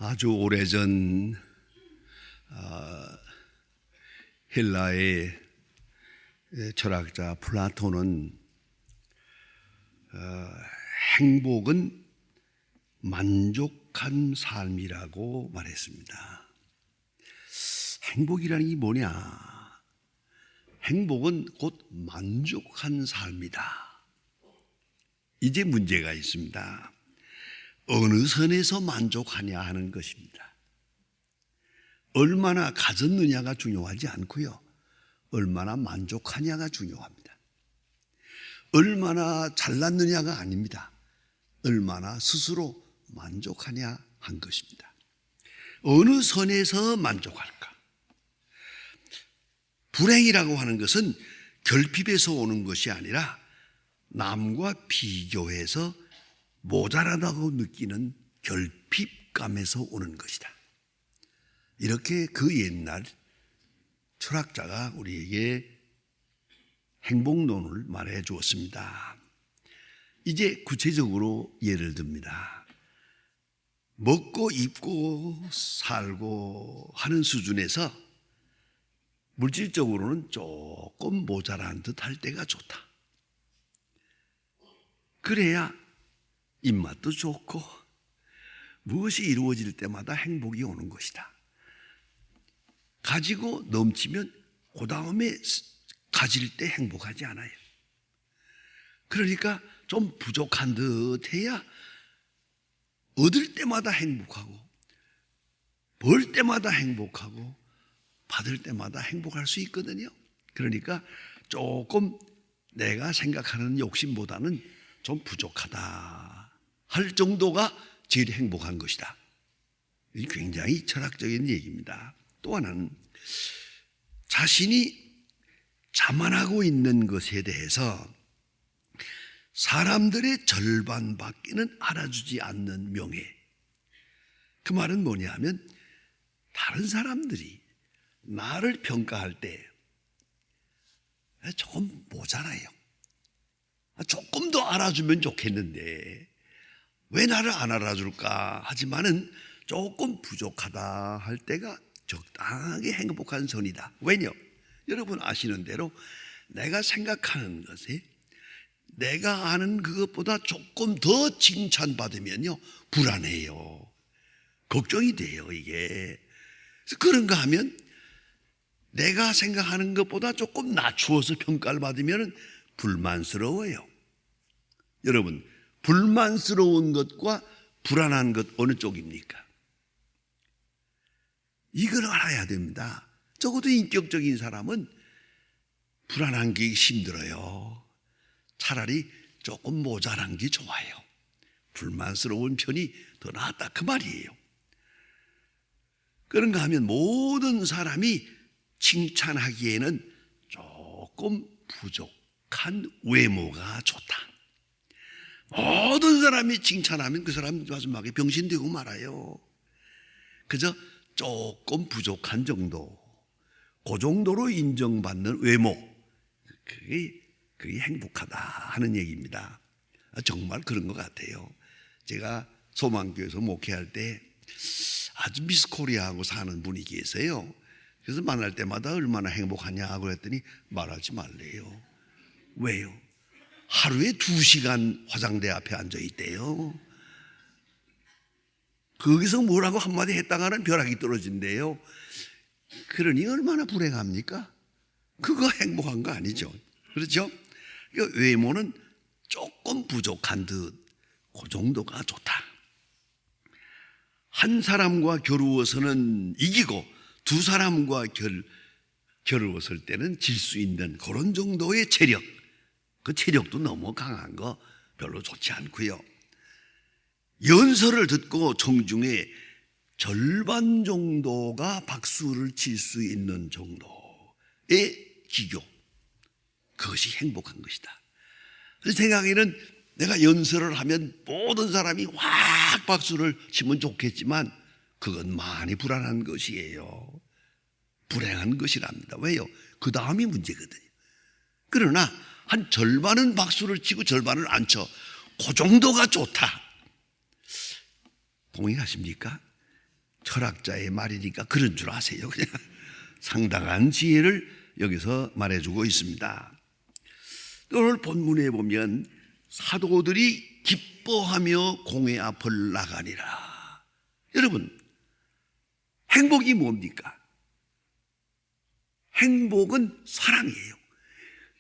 아주 오래전 헬라의 철학자 플라톤은 행복은 만족한 삶이라고 말했습니다. 행복이라는 게 뭐냐? 행복은 곧 만족한 삶이다. 이제 문제가 있습니다. 어느 선에서 만족하냐 하는 것입니다. 얼마나 가졌느냐가 중요하지 않고요, 얼마나 만족하냐가 중요합니다. 얼마나 잘났느냐가 아닙니다. 얼마나 스스로 만족하냐 한 것입니다. 어느 선에서 만족할까? 불행이라고 하는 것은 결핍에서 오는 것이 아니라 남과 비교해서 모자라다고 느끼는 결핍감에서 오는 것이다. 이렇게 그 옛날 철학자가 우리에게 행복론을 말해 주었습니다. 이제 구체적으로 예를 듭니다. 먹고 입고 살고 하는 수준에서 물질적으로는 조금 모자란 듯 할 때가 좋다. 그래야 입맛도 좋고 무엇이 이루어질 때마다 행복이 오는 것이다. 가지고 넘치면 그 다음에 가질 때 행복하지 않아요. 그러니까 좀 부족한 듯 해야 얻을 때마다 행복하고 벌 때마다 행복하고 받을 때마다 행복할 수 있거든요. 그러니까 조금 내가 생각하는 욕심보다는 좀 부족하다 할 정도가 제일 행복한 것이다. 이 굉장히 철학적인 얘기입니다. 또 하나는 자신이 자만하고 있는 것에 대해서 사람들의 절반밖에는 알아주지 않는 명예. 그 말은 뭐냐 하면 다른 사람들이 나를 평가할 때 조금 모자라요. 조금 더 알아주면 좋겠는데 왜 나를 안 알아줄까 하지만은 조금 부족하다 할 때가 적당하게 행복한 선이다. 왜냐? 여러분 아시는 대로 내가 생각하는 것에 내가 아는 그것보다 조금 더 칭찬받으면요 불안해요. 걱정이 돼요 이게. 그래서 그런가 하면 내가 생각하는 것보다 조금 낮추어서 평가를 받으면 불만스러워요. 여러분 불만스러운 것과 불안한 것 어느 쪽입니까? 이걸 알아야 됩니다. 적어도 인격적인 사람은 불안한 게 힘들어요. 차라리 조금 모자란 게 좋아요. 불만스러운 편이 더 낫다 그 말이에요. 그런가 하면 모든 사람이 칭찬하기에는 조금 부족한 외모가 좋다. 모든 사람이 칭찬하면 그 사람 마지막에 병신되고 말아요. 그저 조금 부족한 정도, 그 정도로 인정받는 외모, 그게 행복하다 하는 얘기입니다. 정말 그런 것 같아요. 제가 소망교회에서 목회할 때 아주 미스코리아하고 사는 분이 계세요. 그래서 만날 때마다 얼마나 행복하냐고 그랬더니 말하지 말래요. 왜요? 하루에 2시간 화장대 앞에 앉아 있대요. 거기서 뭐라고 한마디 했다가는 벼락이 떨어진대요. 그러니 얼마나 불행합니까? 그거 행복한 거 아니죠. 그렇죠? 그러니까 외모는 조금 부족한 듯 그 정도가 좋다. 한 사람과 겨루어서는 이기고 두 사람과 겨루었을 때는 질 수 있는 그런 정도의 체력, 그 체력도 너무 강한 거 별로 좋지 않고요. 연설을 듣고 청중의 절반 정도가 박수를 칠 수 있는 정도의 기교, 그것이 행복한 것이다. 그래서 생각에는 내가 연설을 하면 모든 사람이 확 박수를 치면 좋겠지만 그건 많이 불안한 것이에요. 불행한 것이랍니다. 왜요? 그 다음이 문제거든요. 그러나 한 절반은 박수를 치고 절반을 안 쳐. 그 정도가 좋다. 동의하십니까? 철학자의 말이니까 그런 줄 아세요. 그냥 상당한 지혜를 여기서 말해주고 있습니다. 오늘 본문에 보면 사도들이 기뻐하며 공회 앞을 나가니라. 여러분, 행복이 뭡니까? 행복은 사랑이에요.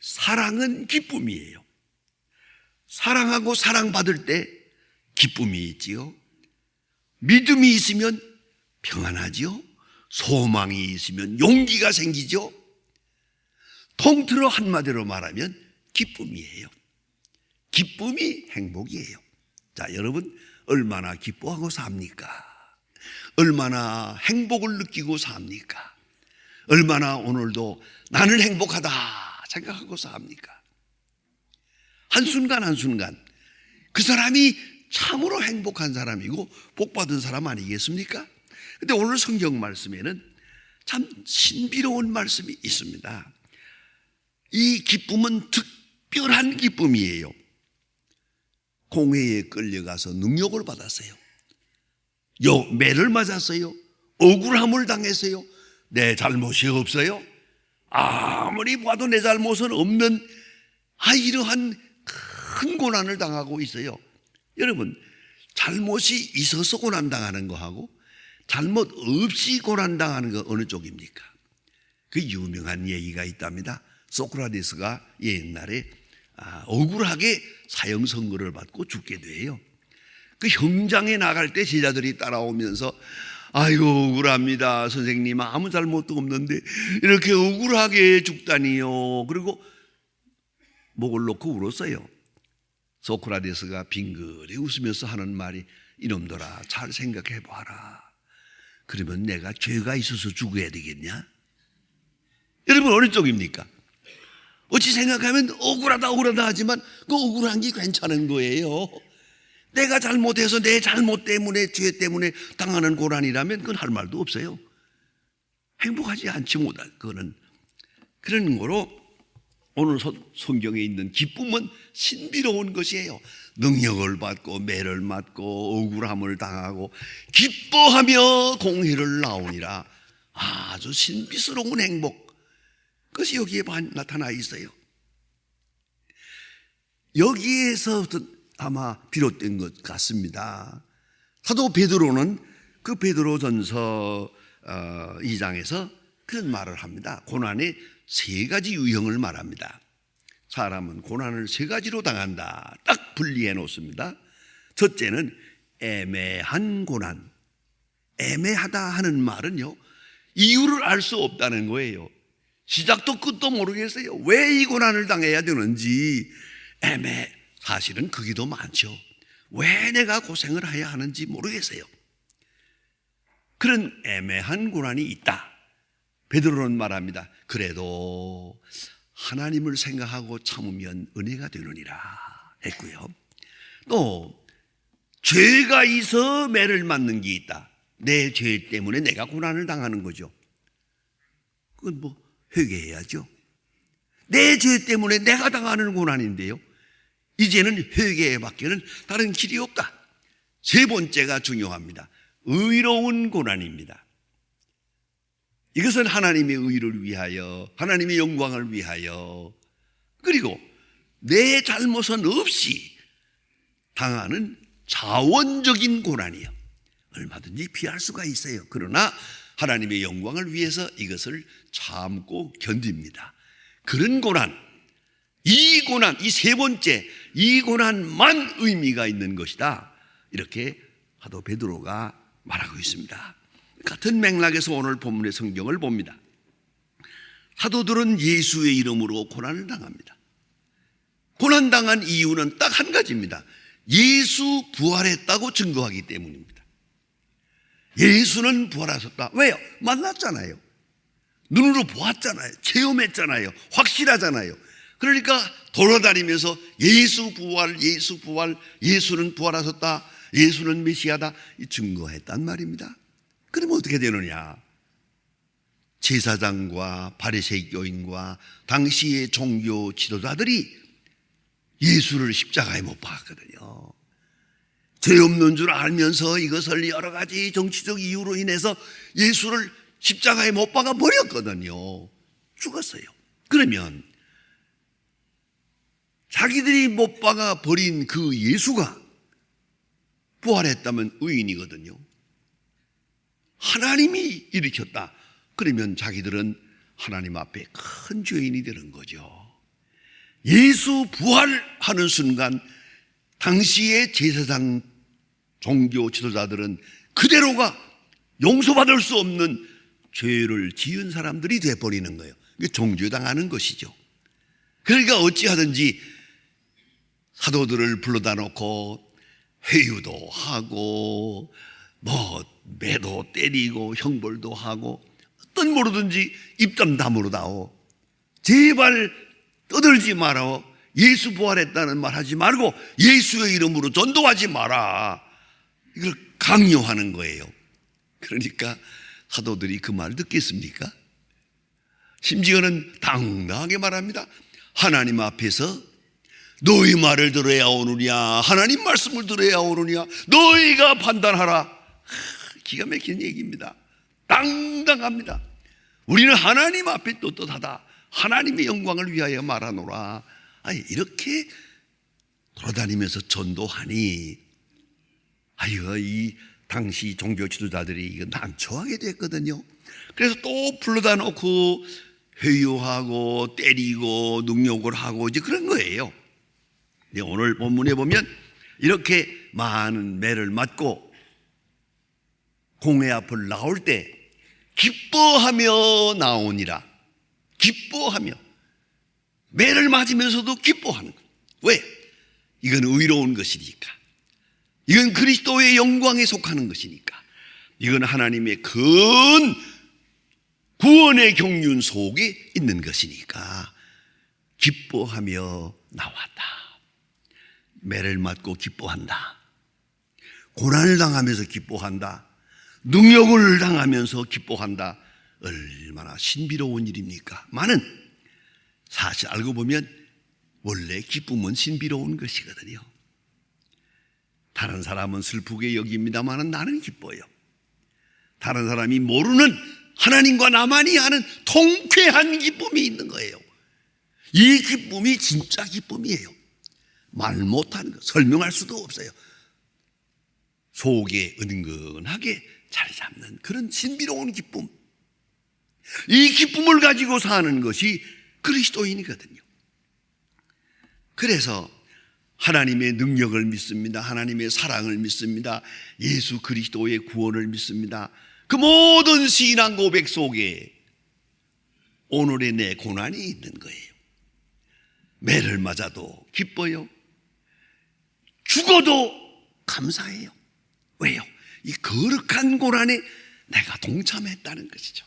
사랑은 기쁨이에요. 사랑하고 사랑받을 때 기쁨이 있지요. 믿음이 있으면 평안하지요. 소망이 있으면 용기가 생기죠. 통틀어 한마디로 말하면 기쁨이에요. 기쁨이 행복이에요. 자, 여러분 얼마나 기뻐하고 삽니까? 얼마나 행복을 느끼고 삽니까? 얼마나 오늘도 나는 행복하다 생각하고 삽니까? 한순간 한순간 그 사람이 참으로 행복한 사람이고 복받은 사람 아니겠습니까? 근데 오늘 성경 말씀에는 참 신비로운 말씀이 있습니다. 이 기쁨은 특별한 기쁨이에요. 공회에 끌려가서 능욕을 받았어요. 매를 맞았어요. 억울함을 당했어요. 내 잘못이 없어요. 아무리 봐도 내 잘못은 없는 이러한 큰 고난을 당하고 있어요. 여러분, 잘못이 있어서 고난당하는 거하고 잘못 없이 고난당하는 거 어느 쪽입니까? 그 유명한 얘기가 있답니다. 소크라테스가 옛날에 억울하게 사형 선고를 받고 죽게 돼요. 그 형장에 나갈 때 제자들이 따라오면서 아이고 억울합니다. 선생님 아무 잘못도 없는데 이렇게 억울하게 죽다니요. 그리고 목을 놓고 울었어요. 소크라테스가 빙그레 웃으면서 하는 말이 이놈들아 잘 생각해 봐라. 그러면 내가 죄가 있어서 죽어야 되겠냐? 여러분 어느 쪽입니까? 어찌 생각하면 억울하다 하지만 그 억울한 게 괜찮은 거예요. 내가 잘못해서 내 잘못 때문에 죄 때문에 당하는 고난이라면 그건 할 말도 없어요. 행복하지 않지 못할 그거는. 그런 거로 오늘 성경에 있는 기쁨은 신비로운 것이에요. 능력을 받고 매를 맞고 억울함을 당하고 기뻐하며 공회를 나오니라. 아주 신비스러운 행복, 그것이 여기에 나타나 있어요. 여기에서 아마 비롯된 것 같습니다. 사도 베드로는 그 베드로전서 2장에서 그런 말을 합니다. 고난의 세 가지 유형을 말합니다. 사람은 고난을 세 가지로 당한다. 딱 분리해 놓습니다. 첫째는 애매한 고난. 애매하다 하는 말은요, 이유를 알 수 없다는 거예요. 시작도 끝도 모르겠어요. 왜 이 고난을 당해야 되는지 사실은 그게 많죠. 왜 내가 고생을 해야 하는지 모르겠어요. 그런 애매한 고난이 있다. 베드로는 말합니다. 그래도 하나님을 생각하고 참으면 은혜가 되느니라 했고요. 또 죄가 있어 매를 맞는 게 있다. 내 죄 때문에 내가 고난을 당하는 거죠. 그건 회개해야죠. 내 죄 때문에 내가 당하는 고난인데요, 이제는 회개밖에는 다른 길이 없다. 세 번째가 중요합니다. 의로운 고난입니다. 이것은 하나님의 의를 위하여, 하나님의 영광을 위하여, 그리고 내 잘못은 없이 당하는 자원적인 고난이요. 얼마든지 피할 수가 있어요. 그러나 하나님의 영광을 위해서 이것을 참고 견딥니다. 그런 고난, 이 세 번째, 이 고난만 의미가 있는 것이다. 이렇게 사도 베드로가 말하고 있습니다. 같은 맥락에서 오늘 본문의 성경을 봅니다. 사도들은 예수의 이름으로 고난을 당합니다. 고난당한 이유는 딱 한 가지입니다. 예수 부활했다고 증거하기 때문입니다. 예수는 부활하셨다. 왜요? 만났잖아요. 눈으로 보았잖아요. 체험했잖아요. 확실하잖아요. 그러니까 돌아다니면서 예수 부활, 예수는 부활하셨다, 예수는 메시아다 증거했단 말입니다. 그러면 어떻게 되느냐? 제사장과 바리새인 교인과 당시의 종교 지도자들이 예수를 십자가에 못 박았거든요. 죄 없는 줄 알면서 이것을 여러 가지 정치적 이유로 인해서 예수를 십자가에 못 박아 버렸거든요. 죽었어요. 그러면 자기들이 못 박아 버린 그 예수가 부활했다면 의인이거든요. 하나님이 일으켰다. 그러면 자기들은 하나님 앞에 큰 죄인이 되는 거죠. 예수 부활하는 순간 당시의 제사장 종교 지도자들은 그대로가 용서받을 수 없는 죄를 지은 사람들이 돼버리는 거예요. 이게 정죄당하는 것이죠. 그러니까 어찌하든지 사도들을 불러다 놓고 회유도 하고 매도 때리고 형벌도 하고 어떤 모르든지 입담 다물어다오. 제발 떠들지 마라. 예수 부활했다는 말 하지 말고 예수의 이름으로 전도하지 마라. 이걸 강요하는 거예요. 그러니까 사도들이 그 말을 듣겠습니까? 심지어는 당당하게 말합니다. 하나님 앞에서 너희 말을 들어야 오느냐, 하나님 말씀을 들어야 오느냐, 너희가 판단하라. 기가 막힌 얘기입니다. 당당합니다. 우리는 하나님 앞에 떳떳하다. 하나님의 영광을 위하여 말하노라. 아니, 이렇게 돌아다니면서 전도하니 이 당시 종교 지도자들이 이거 난처하게 됐거든요. 그래서 또 불러다 놓고 회유하고 때리고 능욕을 하고 이제 그런 거예요. 근데 오늘 본문에 보면 이렇게 많은 매를 맞고 공회 앞을 나올 때 기뻐하며 나오니라. 기뻐하며 매를 맞으면서도 기뻐하는 거예요. 왜? 이건 의로운 것이니까. 이건 그리스도의 영광에 속하는 것이니까. 이건 하나님의 큰 구원의 경륜 속에 있는 것이니까 기뻐하며 나왔다. 매를 맞고 기뻐한다. 고난을 당하면서 기뻐한다. 능력을 당하면서 기뻐한다. 얼마나 신비로운 일입니까? 많은 사실 알고 보면 원래 기쁨은 신비로운 것이거든요. 다른 사람은 슬프게 여깁니다만 나는 기뻐요. 다른 사람이 모르는 하나님과 나만이 아는 통쾌한 기쁨이 있는 거예요. 이 기쁨이 진짜 기쁨이에요. 말 못하는 거, 설명할 수도 없어요. 속에 은근하게 자리 잡는 그런 신비로운 기쁨. 이 기쁨을 가지고 사는 것이 그리스도인이거든요. 그래서 하나님의 능력을 믿습니다. 하나님의 사랑을 믿습니다. 예수 그리스도의 구원을 믿습니다. 그 모든 신앙 고백 속에 오늘의 내 고난이 있는 거예요. 매를 맞아도 기뻐요. 죽어도 감사해요. 왜요? 이 거룩한 고난에 내가 동참했다는 것이죠.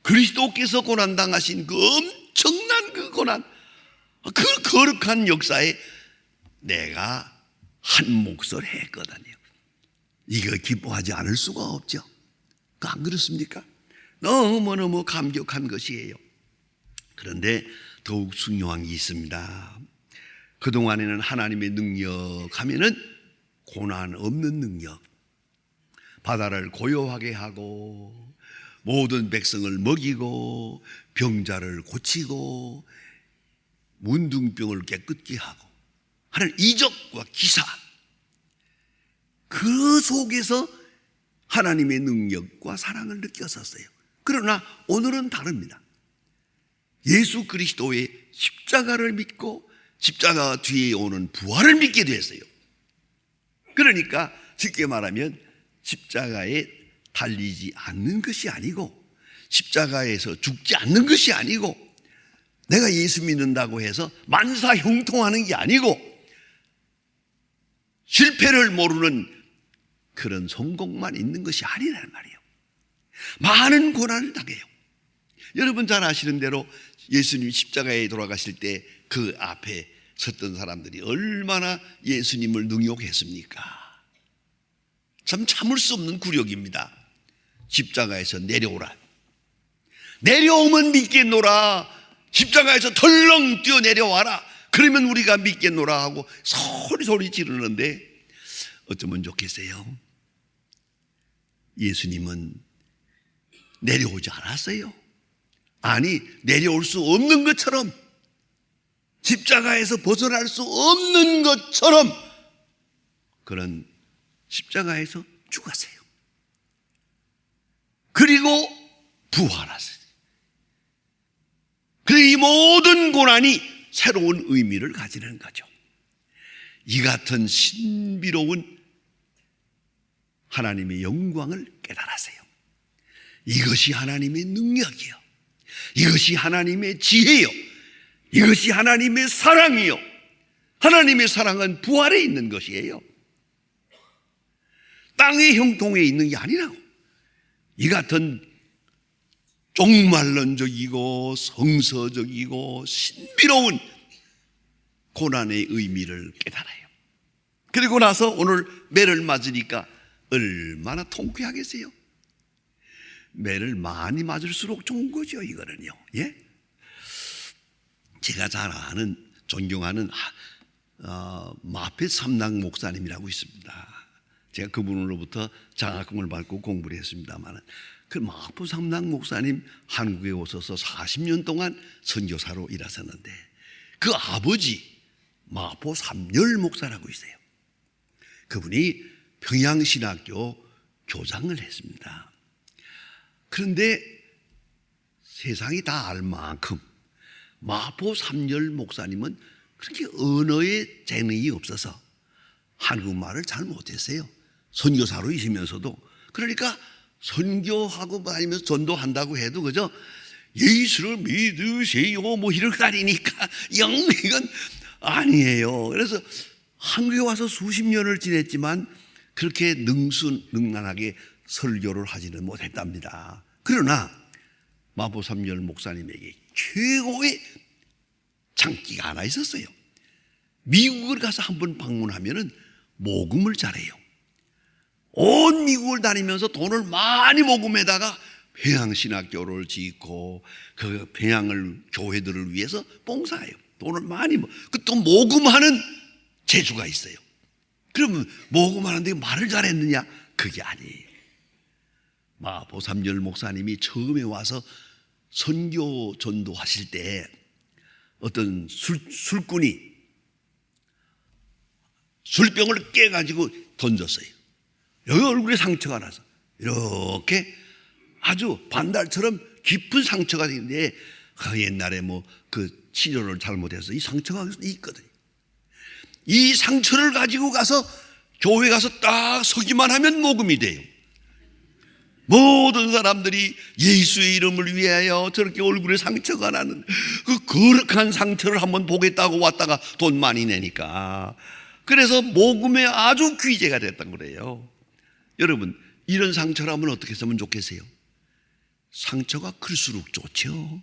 그리스도께서 고난당하신 그 엄청난 그 고난, 그 거룩한 역사에 내가 한 몫을 했거든요. 이거 기뻐하지 않을 수가 없죠. 안 그렇습니까? 너무너무 감격한 것이에요. 그런데 더욱 중요한 게 있습니다. 그동안에는 하나님의 능력 하면은 고난 없는 능력, 바다를 고요하게 하고 모든 백성을 먹이고 병자를 고치고 문둥병을 깨끗게 하고 하는 이적과 기사, 그 속에서 하나님의 능력과 사랑을 느꼈었어요. 그러나 오늘은 다릅니다. 예수 그리스도의 십자가를 믿고 십자가 뒤에 오는 부활을 믿게 됐어요. 그러니까 쉽게 말하면 십자가에 달리지 않는 것이 아니고 십자가에서 죽지 않는 것이 아니고 내가 예수 믿는다고 해서 만사 형통하는 게 아니고 실패를 모르는 그런 성공만 있는 것이 아니란 말이에요. 많은 고난을 당해요. 여러분 잘 아시는 대로 예수님 십자가에 돌아가실 때 그 앞에 섰던 사람들이 얼마나 예수님을 능욕했습니까? 참 참을 수 없는 굴욕입니다. 십자가에서 내려오라. 내려오면 믿겠노라. 십자가에서 덜렁 뛰어 내려와라. 그러면 우리가 믿겠노라 하고 소리 지르는데 어쩌면 좋겠어요? 예수님은 내려오지 않았어요. 아니, 내려올 수 없는 것처럼, 십자가에서 벗어날 수 없는 것처럼 그런 십자가에서 죽었어요. 그리고 부활하세요. 그리고 이 모든 고난이 새로운 의미를 가지는 거죠. 이 같은 신비로운 하나님의 영광을 깨달았어요. 이것이 하나님의 능력이요, 이것이 하나님의 지혜요, 이것이 하나님의 사랑이요. 하나님의 사랑은 부활에 있는 것이에요. 땅의 형통에 있는 게 아니라고. 이 같은 쪽말론적이고 성서적이고 신비로운 고난의 의미를 깨달아요. 그리고 나서 오늘 매를 맞으니까 얼마나 통쾌하겠어요? 매를 많이 맞을수록 좋은 거죠, 이거는요. 예? 제가 잘 아는, 존경하는 마페 삼락 목사님이라고 있습니다. 제가 그분으로부터 장학금을 받고 공부를 했습니다만, 그 마포 삼락 목사님 한국에 오셔서 40년 동안 선교사로 일하셨는데, 그 아버지 마포 삼열 목사라고 있어요. 그분이 평양신학교 교장을 했습니다. 그런데 세상이 다 알 만큼 마포 삼열 목사님은 그렇게 언어에 재능이 없어서 한국말을 잘 못했어요. 선교사로 있으면서도. 그러니까 선교하고 다니면서 전도한다고 해도 그저 예수를 믿으세요 뭐 이렇게 다니니까 영 이건 아니에요. 그래서 한국에 와서 수십 년을 지냈지만 그렇게 능수능란하게 설교를 하지는 못했답니다. 그러나 마포 삼열 목사님에게 최고의 장기가 하나 있었어요. 미국을 가서 한번 방문하면은 모금을 잘해요. 온 미국을 다니면서 돈을 많이 모금에다가 평양신학교를 짓고 그 평양을 교회들을 위해서 봉사해요. 돈을 많이 또 모금하는 재주가 있어요. 그러면 모금하는데 말을 잘했느냐? 그게 아니에요. 마포 삼열 목사님이 처음에 와서 선교 전도하실 때 어떤 술꾼이 술병을 깨가지고 던졌어요. 여기 얼굴에 상처가 나서 이렇게 아주 반달처럼 깊은 상처가 있는데, 옛날에 뭐 그 치료를 잘못해서 이 상처가 있거든요. 이 상처를 가지고 가서 교회 가서 딱 서기만 하면 모금이 돼요. 모든 사람들이 예수의 이름을 위하여 저렇게 얼굴에 상처가 나는 그 거룩한 상처를 한번 보겠다고 왔다가 돈 많이 내니까, 그래서 모금에 아주 귀재가 됐던 거래요. 여러분, 이런 상처라면 어떻게 했으면 좋겠어요? 상처가 클수록 좋죠.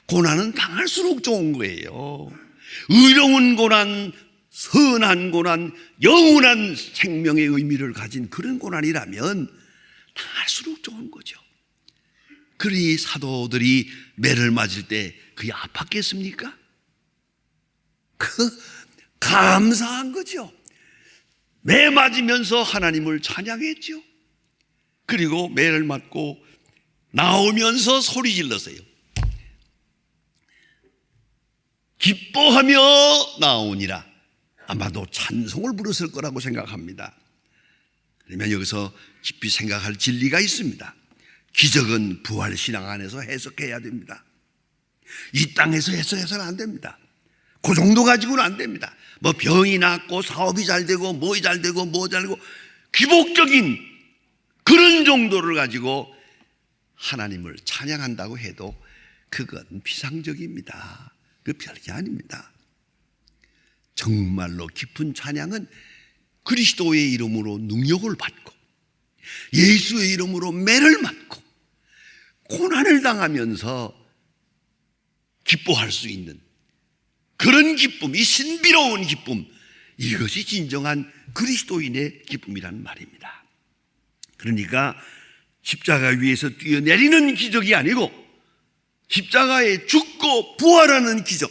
고난은 당할수록 좋은 거예요. 의로운 고난, 선한 고난, 영원한 생명의 의미를 가진 그런 고난이라면 당할수록 좋은 거죠. 그러니 사도들이 매를 맞을 때 그게 아팠겠습니까? 감사한 거죠. 매 맞으면서 하나님을 찬양했죠. 그리고 매를 맞고 나오면서 소리 질렀어요. 기뻐하며 나오니라. 아마도 찬송을 부르실 거라고 생각합니다. 그러면 여기서 깊이 생각할 진리가 있습니다. 기적은 부활신앙 안에서 해석해야 됩니다. 이 땅에서 해석해서는 안 됩니다. 그 정도 가지고는 안 됩니다. 뭐 병이 낫고 사업이 잘 되고 뭐 잘 되고 뭐 잘 되고 기복적인 그런 정도를 가지고 하나님을 찬양한다고 해도 그건 비상적입니다. 그 별게 아닙니다. 정말로 깊은 찬양은 그리스도의 이름으로 능력을 받고 예수의 이름으로 매를 맞고 고난을 당하면서 기뻐할 수 있는 그런 기쁨, 이 신비로운 기쁨, 이것이 진정한 그리스도인의 기쁨이란 말입니다. 그러니까 십자가 위에서 뛰어내리는 기적이 아니고 십자가에 죽고 부활하는 기적,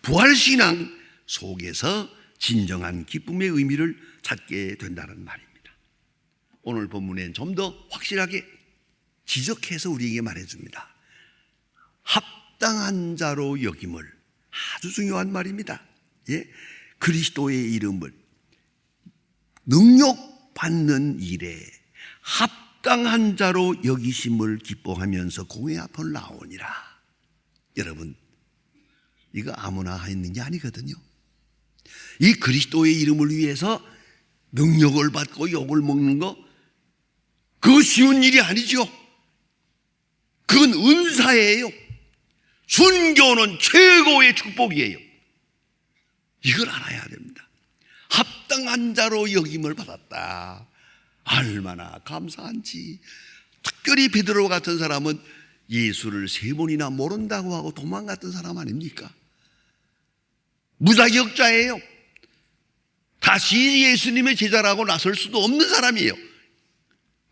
부활신앙 속에서 진정한 기쁨의 의미를 찾게 된다는 말입니다. 오늘 본문엔 좀 더 확실하게 지적해서 우리에게 말해줍니다. 합당한 자로 여김을, 아주 중요한 말입니다. 예? 그리스도의 이름을 능력받는 일에 합당한 자로 여기심을 기뻐하면서 공회 앞을 나오니라. 여러분, 이거 아무나 하는 게 아니거든요. 이 그리스도의 이름을 위해서 능력을 받고 욕을 먹는 거, 그거 쉬운 일이 아니죠. 그건 은사예요. 순교는 최고의 축복이에요. 이걸 알아야 됩니다. 합당한 자로 여김을 받았다. 얼마나 감사한지. 특별히 베드로 같은 사람은 예수를 3번이나 모른다고 하고 도망갔던 사람 아닙니까? 무자격자예요. 다시 예수님의 제자라고 나설 수도 없는 사람이에요.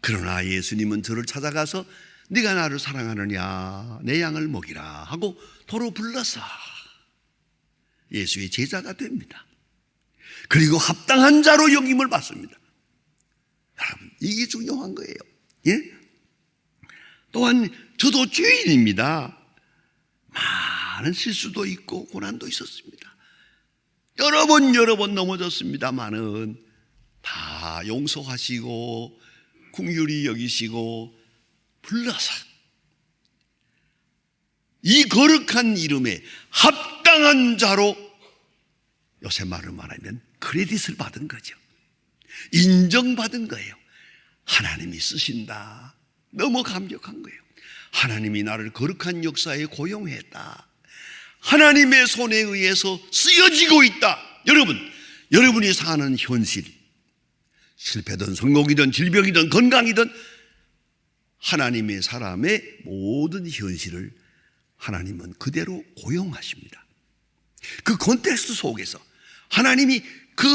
그러나 예수님은 저를 찾아가서 네가 나를 사랑하느냐, 내 양을 먹이라 하고 도로 불러서 예수의 제자가 됩니다. 그리고 합당한 자로 여김을 받습니다. 여러분, 이게 중요한 거예요. 예? 또한 저도 죄인입니다. 많은 실수도 있고 고난도 있었습니다. 여러 번 넘어졌습니다만은 다 용서하시고 긍휼히 여기시고 불러서 이 거룩한 이름에 합당한 자로, 요새 말을 말하면 크레딧을 받은 거죠. 인정받은 거예요. 하나님이 쓰신다. 너무 감격한 거예요. 하나님이 나를 거룩한 역사에 고용했다. 하나님의 손에 의해서 쓰여지고 있다. 여러분이 사는 현실, 실패든 성공이든 질병이든 건강이든 하나님의 사람의 모든 현실을 하나님은 그대로 고용하십니다. 그 콘텍스트 속에서 하나님이 그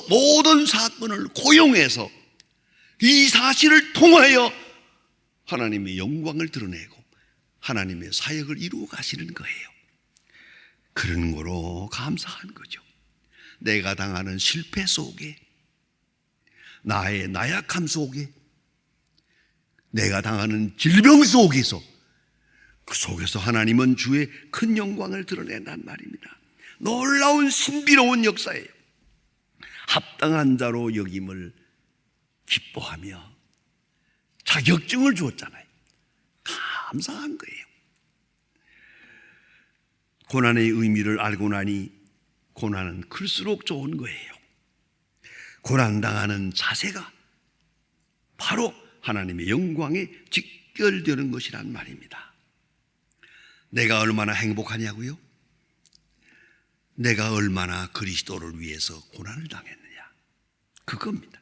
모든 사건을 고용해서 이 사실을 통하여 하나님의 영광을 드러내고 하나님의 사역을 이루어 가시는 거예요. 그런 거로 감사한 거죠. 내가 당하는 실패 속에, 나의 나약함 속에, 내가 당하는 질병 속에서, 그 속에서 하나님은 주의 큰 영광을 드러낸단 말입니다. 놀라운 신비로운 역사예요. 합당한 자로 여김을 기뻐하며 자격증을 주었잖아요. 감사한 거예요. 고난의 의미를 알고 나니 고난은 클수록 좋은 거예요. 고난당하는 자세가 바로 하나님의 영광에 직결되는 것이란 말입니다. 내가 얼마나 행복하냐고요? 내가 얼마나 그리스도를 위해서 고난을 당했느냐, 그겁니다.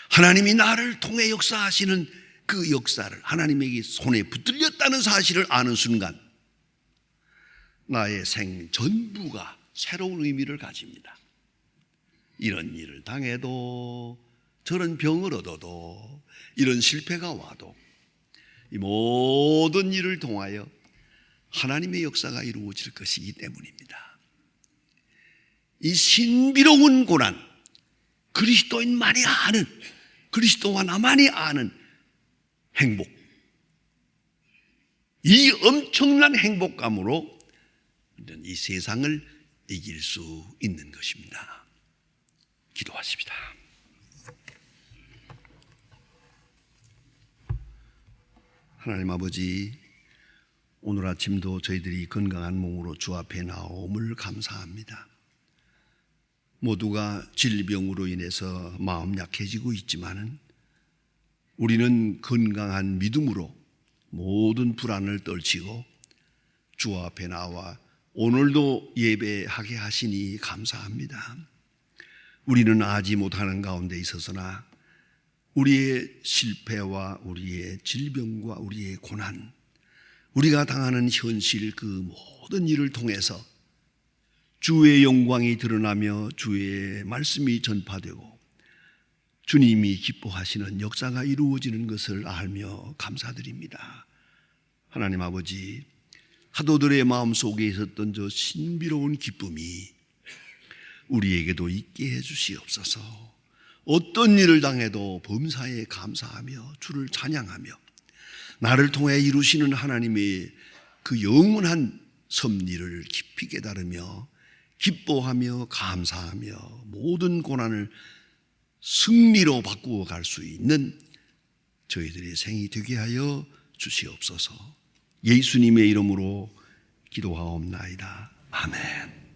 하나님이 나를 통해 역사하시는 그 역사를 하나님에게 손에 붙들렸다는 사실을 아는 순간 나의 생 전부가 새로운 의미를 가집니다. 이런 일을 당해도, 저런 병을 얻어도, 이런 실패가 와도 이 모든 일을 통하여 하나님의 역사가 이루어질 것이기 때문입니다. 이 신비로운 고난, 그리스도인만이 아는, 그리스도와 나만이 아는 행복, 이 엄청난 행복감으로 이 세상을 이길 수 있는 것입니다. 기도하십시다. 하나님 아버지, 오늘 아침도 저희들이 건강한 몸으로 주 앞에 나옴을 감사합니다. 모두가 질병으로 인해서 마음 약해지고 있지만은 우리는 건강한 믿음으로 모든 불안을 떨치고 주 앞에 나와 오늘도 예배하게 하시니 감사합니다. 우리는 아지 못하는 가운데 있어서나 우리의 실패와 우리의 질병과 우리의 고난, 우리가 당하는 현실, 그 모든 일을 통해서 주의 영광이 드러나며 주의 말씀이 전파되고 주님이 기뻐하시는 역사가 이루어지는 것을 알며 감사드립니다. 하나님 아버지, 사도들의 마음속에 있었던 저 신비로운 기쁨이 우리에게도 있게 해주시옵소서. 어떤 일을 당해도 범사에 감사하며 주를 찬양하며 나를 통해 이루시는 하나님의 그 영원한 섭리를 깊이 깨달으며 기뻐하며 감사하며 모든 고난을 승리로 바꾸어 갈 수 있는 저희들의 생이 되게 하여 주시옵소서. 예수님의 이름으로 기도하옵나이다. 아멘.